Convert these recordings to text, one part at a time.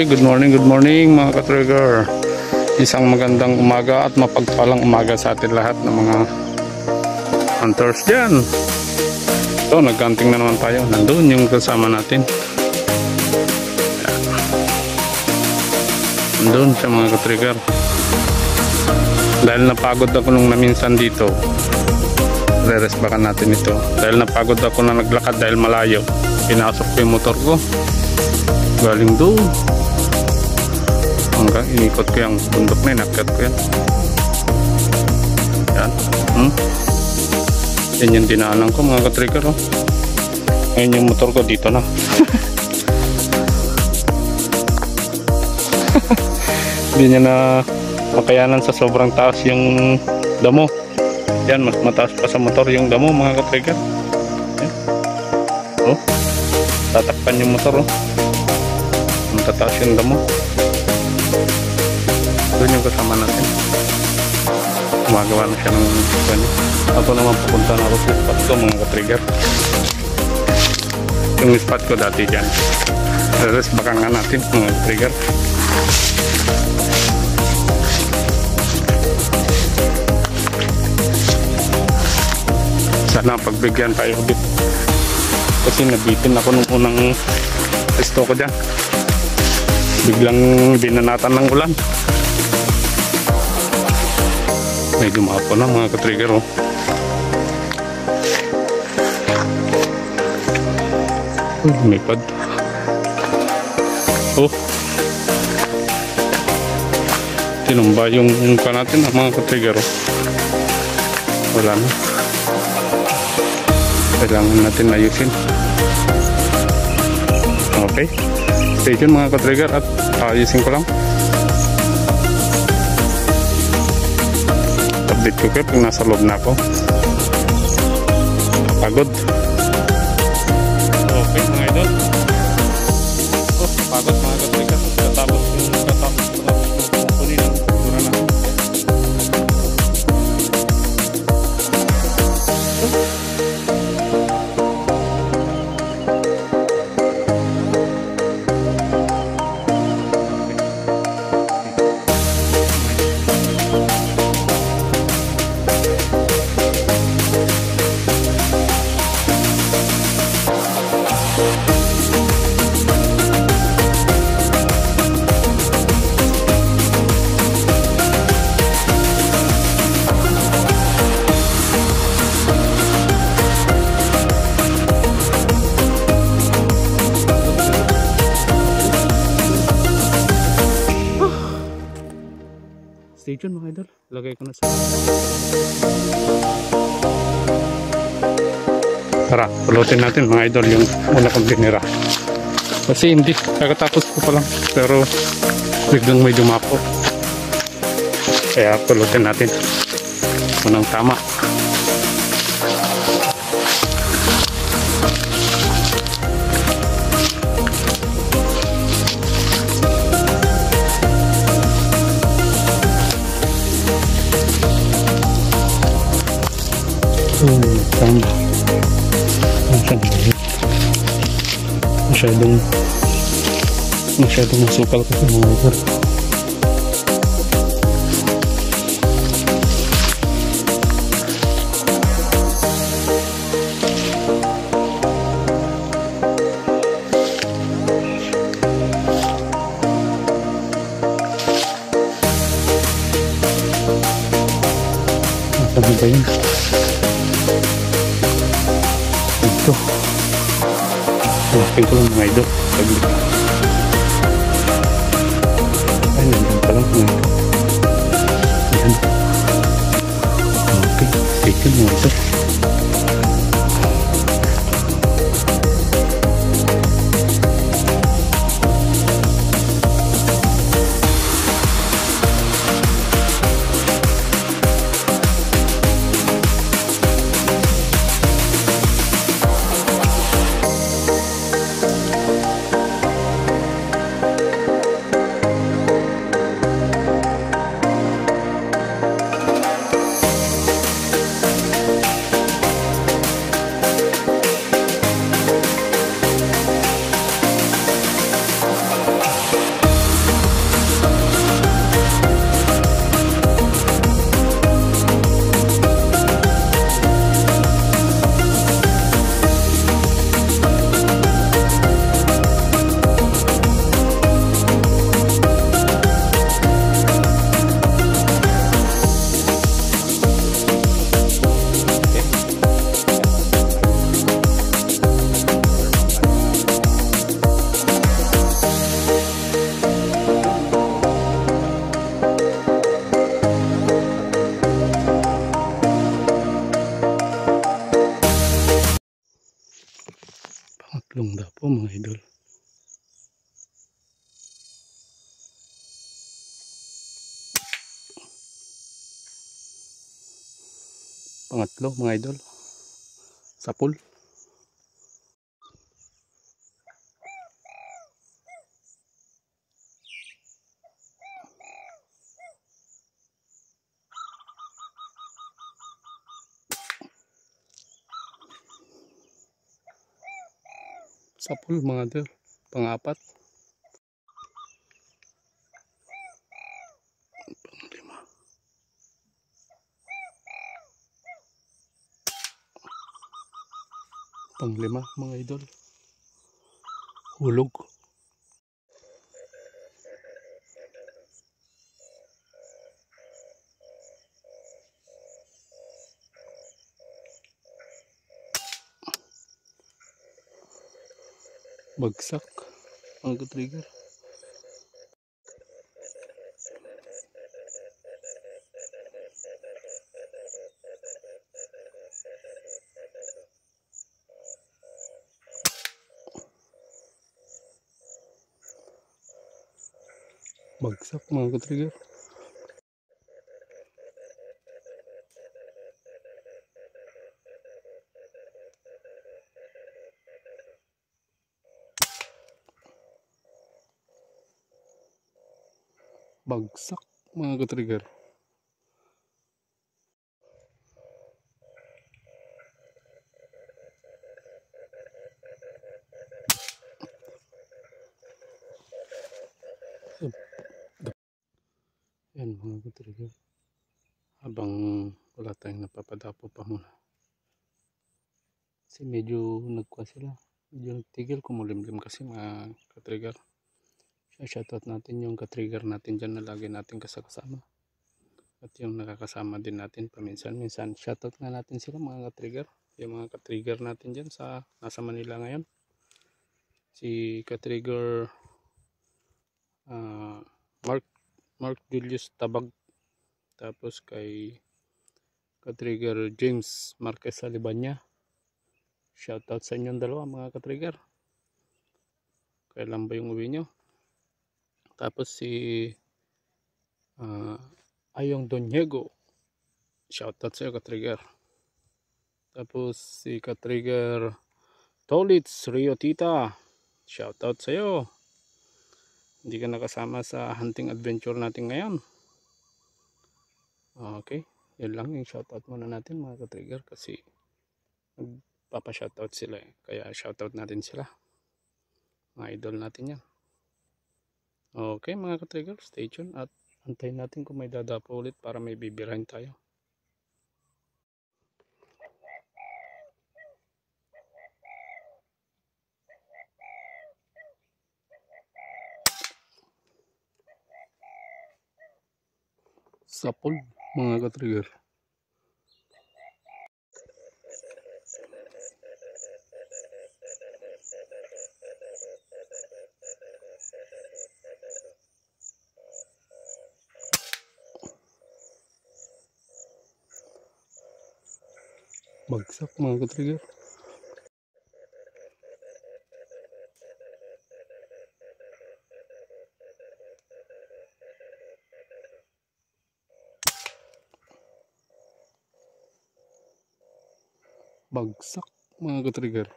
Okay, good morning mga ka-trigger. Isang magandang umaga at mapagpalang umaga sa atin lahat ng mga hunters dyan. So, nagkanting na naman tayo. Nandun yung kasama natin. Nandun siya mga ka-trigger. Dahil napagod ako nung naminsan dito, re-resbakan natin ito. Dahil napagod ako na naglakad dahil malayo, pinasok ko yung motor ko galing doon hanggang inikot ko yung bundok na inakyat ko yan. Yan yung dinaanan ko mga ka-trigger. Ngayon yung motor ko dito na. Hindi niya na makayanan sa sobrang taas yung damo. Yan, mas mataas pa sa motor yung damo mga ka-trigger. Tatakpan yung motor. Matataas yung damo. Doon yung kasama natin. Gumagawa na siya ng ano. Ako naman pupunta na ako sa spot ko mga ka-trigger. Yung spot ko dati dyan. Reres baka nga natin mga ka-trigger. Sana pagbigyan tayo ulit. Kasi nabitin ako nung unang testo ko dyan. Biglang binanatan ng ulan. May dumapo na mga ka-trigger. May pad. Tinumba yung pa natin mga ka-trigger. Wala na. Kailangan natin ayusin. Okay, stay tuned mga ka-trigger at ayusin ko lang. Update ko kayo pag nasa loob na ako. Pagod. Okay mga idol. Pagod mga ka-trigger. Katapos kunin ang kultura na. Stay tuned mga idol. Lagay ko na sa... Tara, pulutin natin mga idol yung una kong binira. Kasi hindi, kakatapos ko pa lang. Pero biglang may dumapo. Kaya pulutin natin. Unang tama. Tama. Masyadong masukal kasi mga idol. Sabi ba yun? Ito. Tuwapin ko lang mga idol. Saglit. Ay, nandun pa lang mga idol. Ayan. Okay. Take yun mga idol. mga idol. Pangatlo mga idol. Sapul. Sapul mga idol. Pangapat. Panglima. Panglima mga idol. Hulog. Bagsak ang trigger. Bagsak mga trigger. Bagsak mga trigger. Yan mga trigger. Habang wala tayong napapadapo pa muna. Kasi medyo nagkuha sila. Medyo nagtigil, kumulimlim kasi mga ka-trigger. Shoutout natin yung ka-trigger natin dyan na lagi natin kasama. At yung nakakasama din natin paminsan-minsan. Shoutout nga natin sila mga ka-trigger. Yung mga ka-trigger natin dyan sa nasa Manila ngayon. Si ka-trigger Mark Julius Tabag. Tapos kay ka-trigger James Marquez Salibanya. Shoutout sa inyong dalawa mga ka-trigger. Kailan ba yung uwi nyo? Tapos si Ayong Donyego. Shoutout sa iyo ka-trigger. Tapos si ka-trigger Tolits Rio Tita. Shoutout sa iyo. Hindi ka nakasama sa hunting adventure natin ngayon. Okay. Yan lang yung shoutout muna natin mga ka-trigger kasi nagpapa-shoutout sila eh. Kaya shoutout natin sila. Mga idol natin yan. Okay mga ka-trigger, stay tuned at antayin natin kung may dadapo ulit para may bibirahin tayo. Sapul mga ka-trigger. Bagsak mga ka-trigger. Bagsak mga ka-trigger.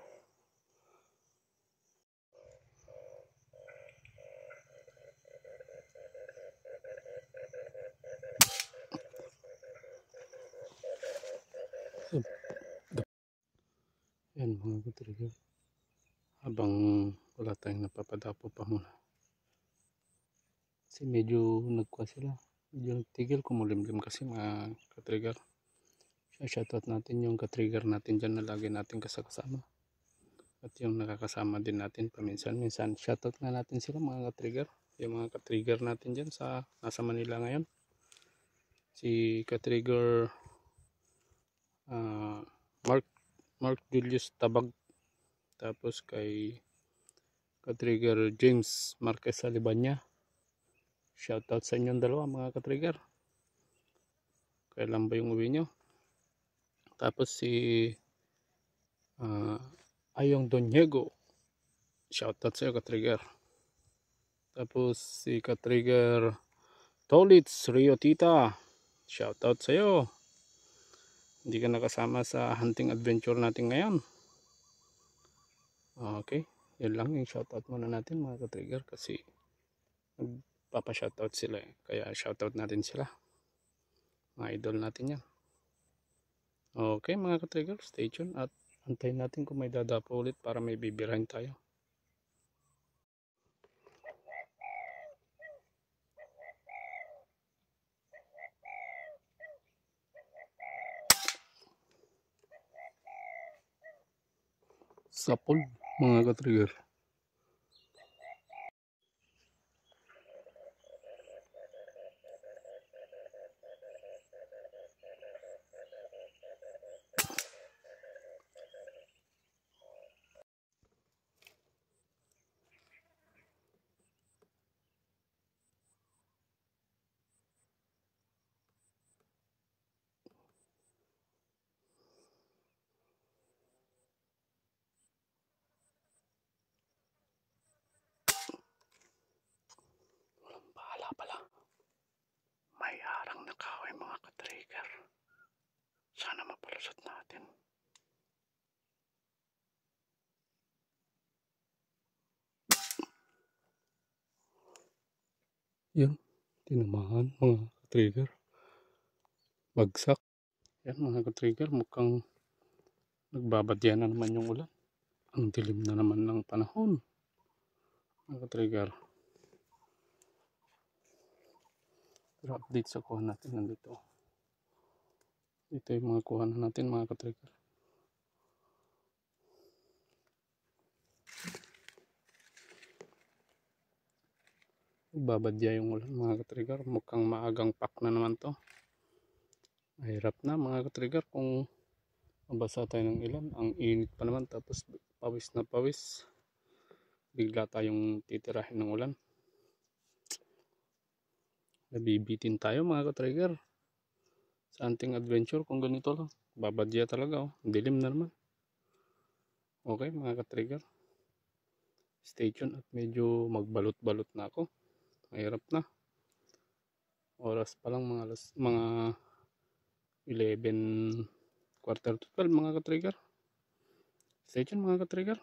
Yan mga ka-trigger. Habang wala tayong napapadapo pa muna. Kasi medyo nagkuha sila. Medyo nagtigil, kumulimlim kasi mga ka-trigger. Shoutout natin yung ka-trigger natin dyan na lagi natin kasama. At yung nakakasama din natin paminsan-minsan. Shoutout nga natin sila mga ka-trigger. Yung mga ka-trigger natin dyan sa nasa Manila ngayon. Si ka-trigger Mark Julius Tabag. Tapos kay ka-trigger James Marquez Salibanya. Shoutout sa inyong dalawa mga ka-trigger. Kailan ba yung uwi nyo? Tapos si Ayong Donyego. shoutout sa'yo ka-trigger. Tapos si ka-trigger Tolits Rio Tita, shoutout sa'yo. Hindi ka nakasama sa hunting adventure natin ngayon. Okay, yan lang yung shoutout muna natin mga ka-trigger kasi nagpapa-shoutout sila eh. Kaya shoutout natin sila. Mga idol natin yan. Okay mga ka-trigger, stay tuned at antayin natin kung may dadapo ulit para may bibirahin tayo. Sapol mga ka-trigger. Bahala pala. May harang na kahoy mga ka-trigger. Sana mapalusot natin. Yan, tinamaan mga ka-trigger. Bagsak. Yan mga ka-trigger, mukhang nagbabadya na naman yung ulan. Ang dilim na naman ng panahon. Mga ka-trigger. Pero update sa kuha natin nandito. Ito yung mga kuha natin mga ka-trigger. Babadya yung ulan mga ka-trigger. Mukhang maagang pack na naman to. Mahirap na mga ka-trigger kung mabasa tayo ng ilan. Ang init pa naman tapos pawis na pawis. Bigla tayong titirahin ng ulan. Nabibitin tayo mga ka-trigger. Sa hunting adventure kung ganito lang. Babadya talaga oh. Dilim na naman. Okay mga ka-trigger. Stay tuned at medyo magbalot-balot na ako. Mahirap na. Oras pa lang mga 11 quarter to 12 mga ka-trigger. Stay tuned mga ka-trigger.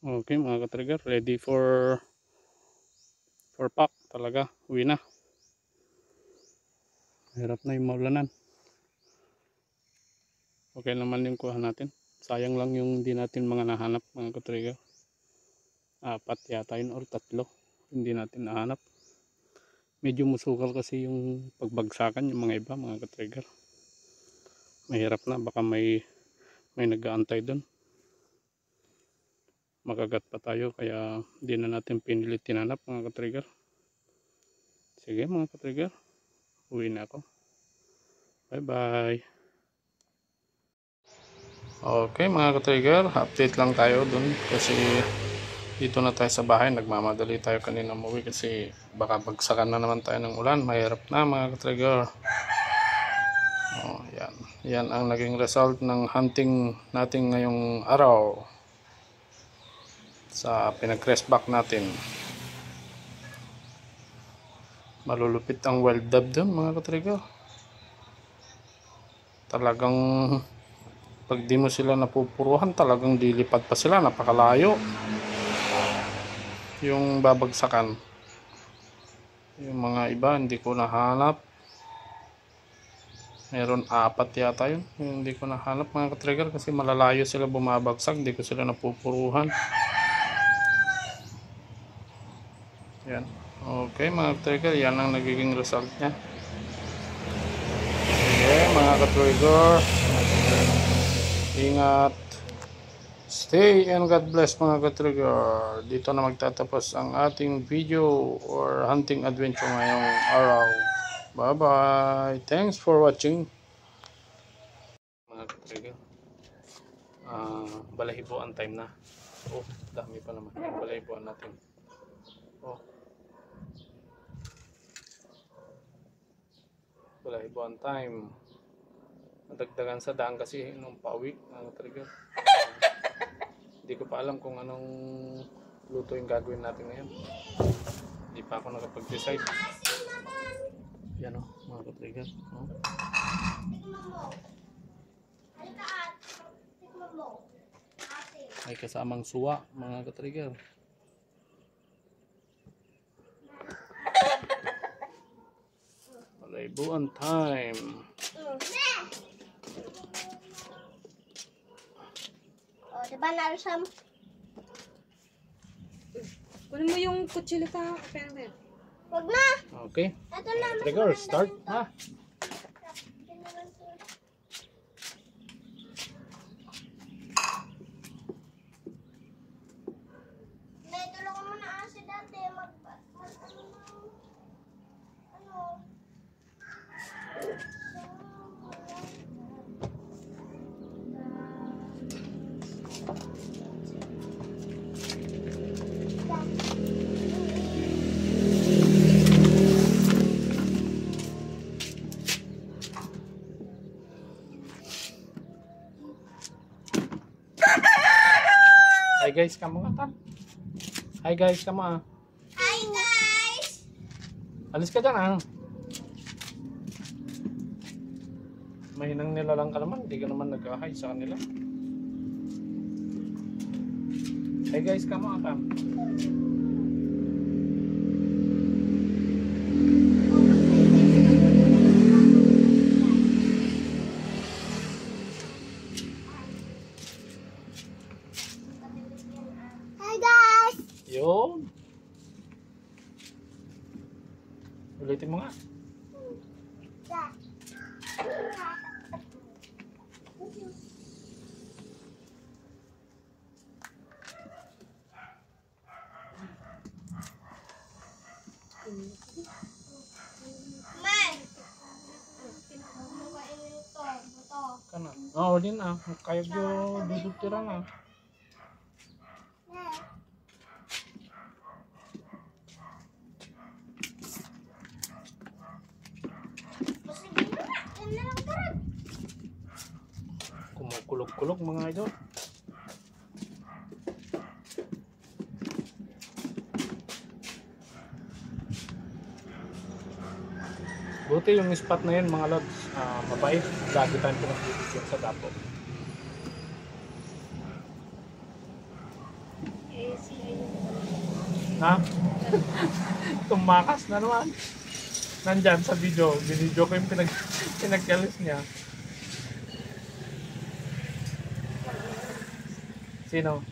Okay mga ka-trigger, ready for pack talaga, uwi na. Hirap na yung maulanan. Okay naman yung kuha natin. Sayang lang yung hindi natin mga nahanap mga ka-trigger. 4 yata yun or 3 hindi natin nahanap. Medyo musukal kasi yung pagbagsakan yung mga iba mga ka-trigger. Mahirap na, baka may nag-aantay doon. Makagat pa tayo kaya hindi na natin pinilit tinanap mga ka-trigger. Sige mga ka-trigger, uwi na ako. Bye bye. Okay mga ka-trigger, update lang tayo dun kasi dito na tayo sa bahay. Nagmamadali tayo kanina umuwi kasi baka bagsakan na naman tayo ng ulan. Mahirap na mga ka-trigger. Yan ang naging result ng hunting natin ngayong araw sa pinag-crestback natin. Malulupit ang wild dove dun mga ka-trigger. Talagang pag di mo sila napupuruhan, talagang dilipad pa sila, napakalayo yung babagsakan. Yung mga iba hindi ko nahanap. Meron 4 yata yun, yung hindi ko nahanap mga ka-trigger kasi malalayo sila bumabagsak, hindi ko sila napupuruhan. Yan, okay. Okay mga ka-trigger, yan ang nagiging result niya. Okay mga ka-trigger, ingat, stay and God bless mga ka-trigger. Dito na magtatapos ang ating video or hunting adventure ngayong araw. Bye bye, thanks for watching mga ka-trigger. Balahibo ang time na. Oh, dami pa naman. Balahibo natin. Oh, balahibo ang time. Nadagdagan sa daan kasi nung pauwi ang trigger. Hindi ko pa alam kung anong luto yung gagawin natin ngayon. Hindi pa ako nakapag-decide. Yan o, mga ka-trigger. Oh. May kasamang suwa, mga ka-trigger. Balahiboan time. Oh, diba narisam? Kunin mo yung kutsilita, Pember. Wag na! Okay. Ito na. mas Trigger, maganda start. dito. Ha? Nay, tulungan mo na asi dati. Ano? Hi guys, kamu nga tan. Hi guys, kamu ah. Hi guys! Alis ka dyan ah. Mahinang nila lang ka naman, hindi ka naman nag-hi sa kanila. Hi guys, kamu ah kam. Hi guys! Yun. Ulitin mo nga. Man! Makainin ito. Ito. Kana. Oh, din ah. Kayag yung dudutira nga. Sige na nga. Yan na lang karag. Kumukulog-kulog mga idol. Buti yung spot na yun mga lods, mabait. Lagi tayong pinag-video sa dapo. Ha? Tumakas na naman. Nandyan sa video. Binidyo ko yung pinagkalis niya. Sino?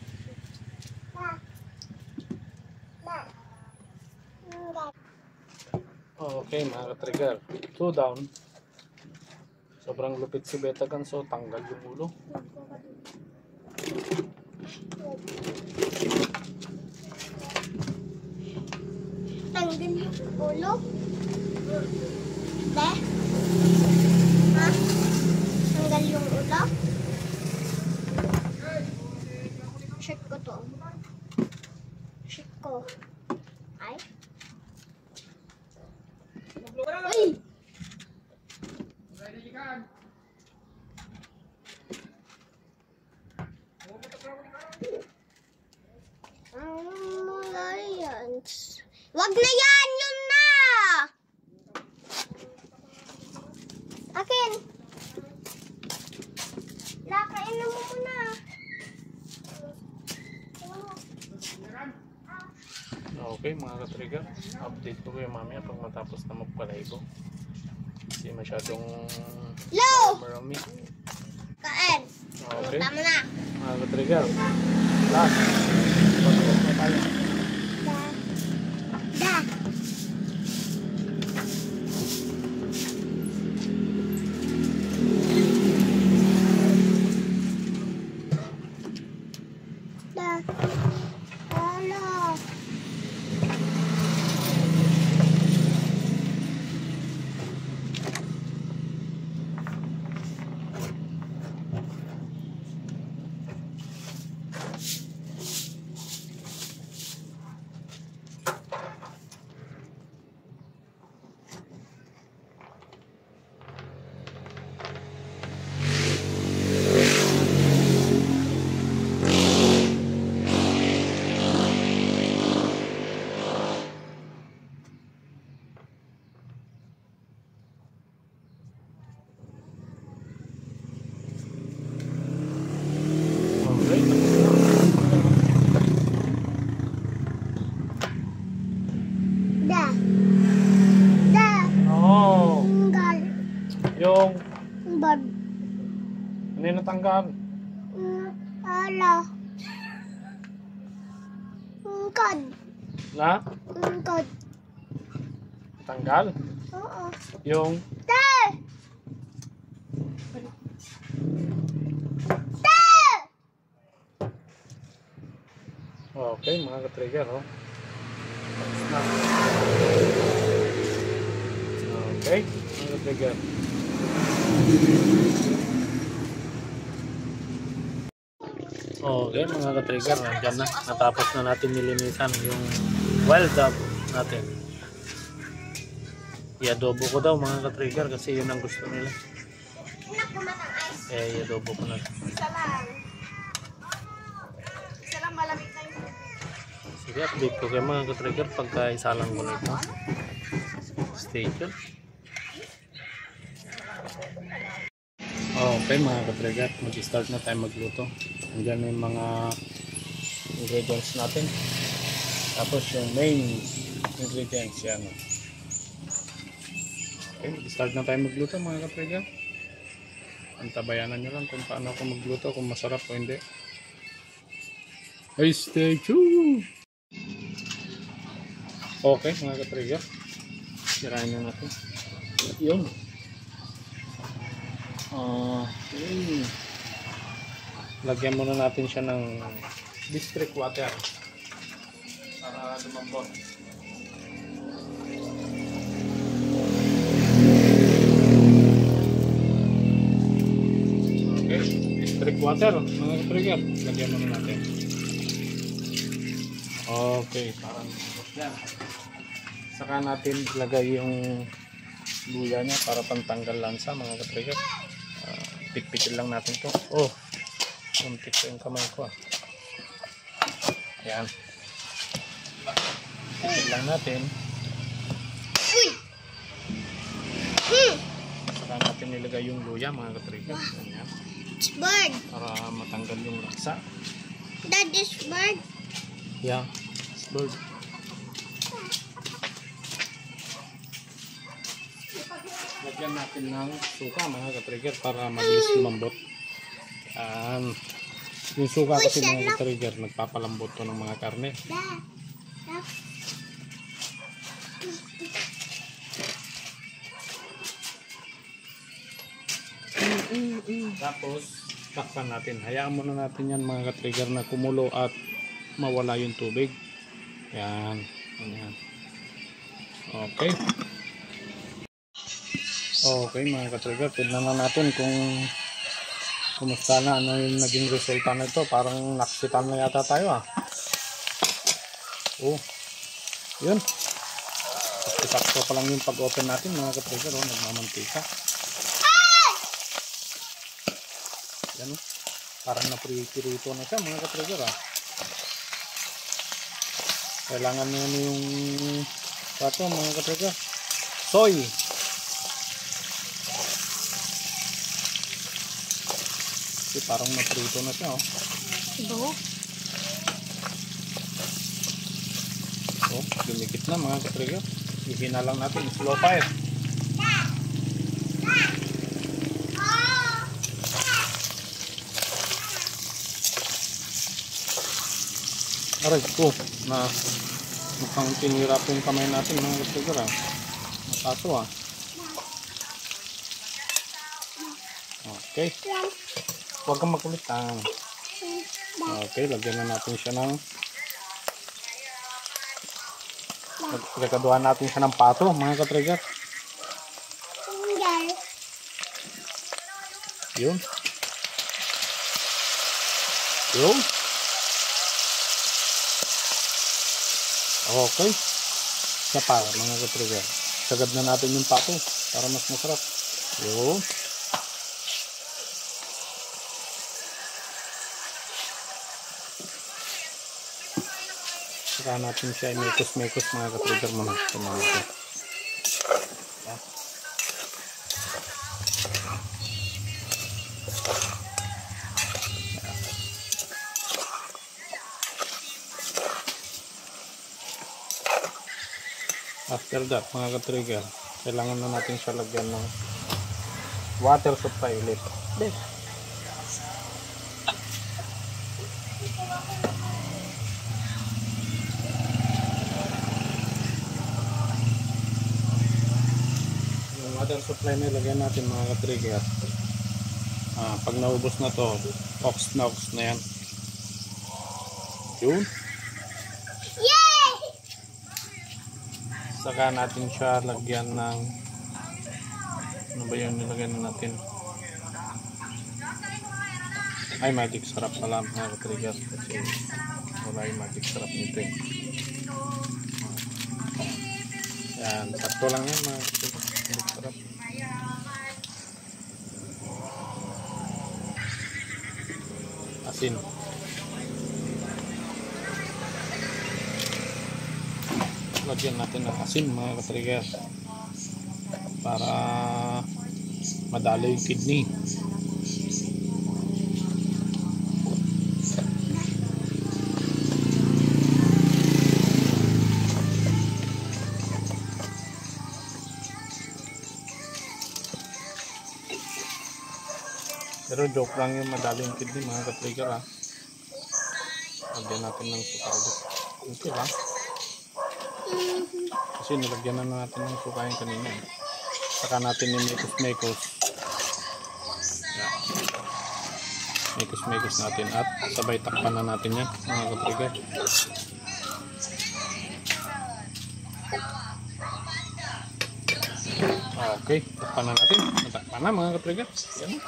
Okay mga ka-trigger, 2 down. Sobrang lupit si Beta Ganso, tanggal yung ulo. Tanggal yung ulo. De? Ha? Tanggal yung ulo? Check ko to. Check ko. Ay. Uy! Mga yan. Wag na yan! Yun na! Akin! Lakain na mo muna. Okay mga ka-trigger, update ko kayo mamaya pag matapos na magpalaibo. Kasi masyadong Low! marami. Kain! Okay Tama na. mga ka-trigger, last. Patapos na tayo. Da. Ano yung natanggal? Ala. Ungkod. Na? Ungkod. Tanggal? Oo. Yung Te! Te! okay, mga ka-trigger, oh. Okay, mga ka-trigger. Okay, mga ka-trigger, nandyan na. Natapos na natin nilinisan yung wild dog natin. I-adobo ko daw, mga ka-trigger, kasi yun ang gusto nila. I-adobo ko na. Isa lang. Isa lang malamig na yung Sige, update ko kayo mga ka-trigger pagka isalang ko na ito. Stay tuned. Okay mga ka-trigger, mag-start na tayo magluto. Andiyan yung mga ingredients natin. Tapos yung main ingredients yan. Okay, mag-start na tayo magluto mga ka-trigger. Antabayanan nyo lang kung paano ako magluto, kung masarap o hindi. Hey, stay tuned! Okay mga ka-trigger, sirain na natin yun. Lagyan muna natin siya ng district water para lumambot. Okay, district water mga ka-trigger, lagyan muna natin. Okay, parang yan. Saka natin ilagay yung luya niya para pantanggal lansa mga ka-trigger. Pitpitin lang natin to. Oh, muntik ko yung kamay ko. Yan. Pitin lang natin. Saka natin nilagay yung luya mga ka-trigger. Yan. Bird. Para matanggal yung lansa. That is bird. Yeah, bird. Lagyan natin ng suka mga ka-trigger para mabilis lumambot. Yung suka kasi mga ka-trigger nagpapalambot to ng mga karne. Tapos takpan natin. Hayaan muna natin yan mga ka-trigger na kumulo at mawala yung tubig. Yan. Yan. Okay. Okay mga ka-trigger, tignan na natin kung kumusta na, ano yung naging resulta nito. Parang naksitan na yata tayo Oh, yun. Sakto pa lang yung pag-open natin mga ka-trigger, nagmamantika. Yan parang napirito na siya mga ka-trigger Kailangan nyo yung pato mga ka-trigger. Soy. Parang naprito na siya dumikit na mga ka-trigger. Ihina lang natin, slow fire. Aray ko na mukhang tinira po yung kamay natin mga ka-trigger Nakaso okay. Huwag kang makulit Okay, lagyan na natin siya ng Pagkakaduhan natin siya ng pato mga ka-trigger. Yun. Yun. Okay. Isa pa mga ka-trigger. Sagad na natin yung pato para mas masarap. Yun. Saka natin siya imekos-mekos mga ka-trigger muna. After that mga ka-trigger, kailangan na natin siya lagyan ng water supply ulit. water supply na ilagay natin mga ka-trigger. Pag naubos na to, ox na yan. Yun. Yay! Saka natin siya lagyan ng ano ba yun nilagyan natin? Ay, magic syrup pala mga ka-trigger kasi wala yung magic syrup nito eh. Yan, sakto lang yan mga ka-trigger. Magic syrup. Asin. Lagyan natin ng asin mga ka-trigger para madalo yung kidney. Pero joke lang yung madalo yung kidney mga ka-trigger ha. Lagyan natin ng suka. Okay lang. Kasi nilagyan na natin ng suka yung kanina. Saka natin ni mekos-mekos. Mekos-mekos natin at sabay takpan na natin yan mga ka-trigger. Okay, takpan na natin. Matakpan na mga ka-trigger. Yan.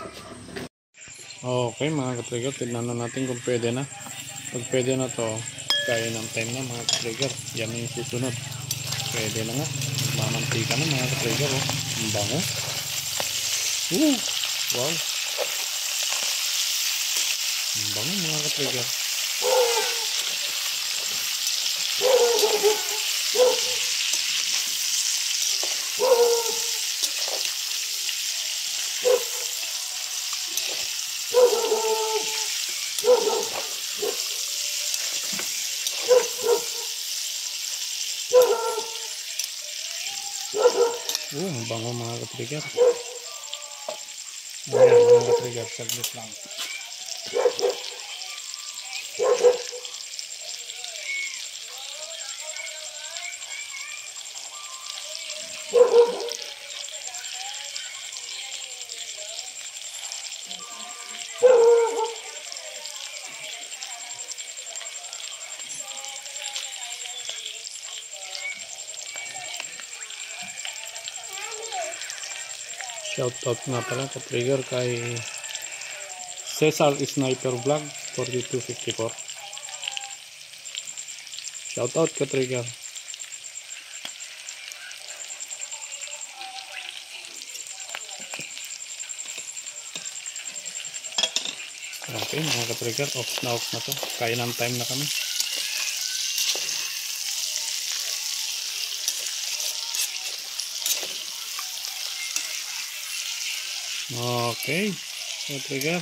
Okay mga ka-trigger, tignan na natin kung pwede na. Pag pwede na to, kaya ng time na mga ka-trigger. Yan na yung susunod. Pwede na nga. Magmamantika na mga ka-trigger. Oh. Ang bango. Wow. Ang bango mga ka-trigger. Ang bango mga ka-trigger. Ayan mga ka-trigger, saglit lang. Shoutout nga pala ka-trigger kay Cesar Sniper Vlog 4254. Shoutout ka-trigger. Okay mga ka-trigger, off na to. Kaya ng time na kami. Okay, ka-trigger,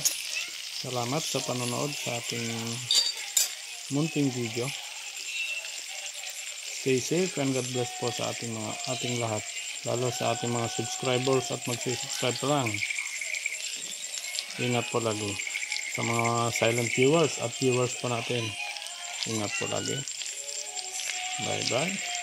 salamat sa panonood sa ating munting video. Stay safe and God bless po sa ating lahat, lalo sa ating mga subscribers at mag-subscribe pa lang. Ingat po lagi sa mga silent viewers at viewers po natin. Ingat po lagi. Bye bye.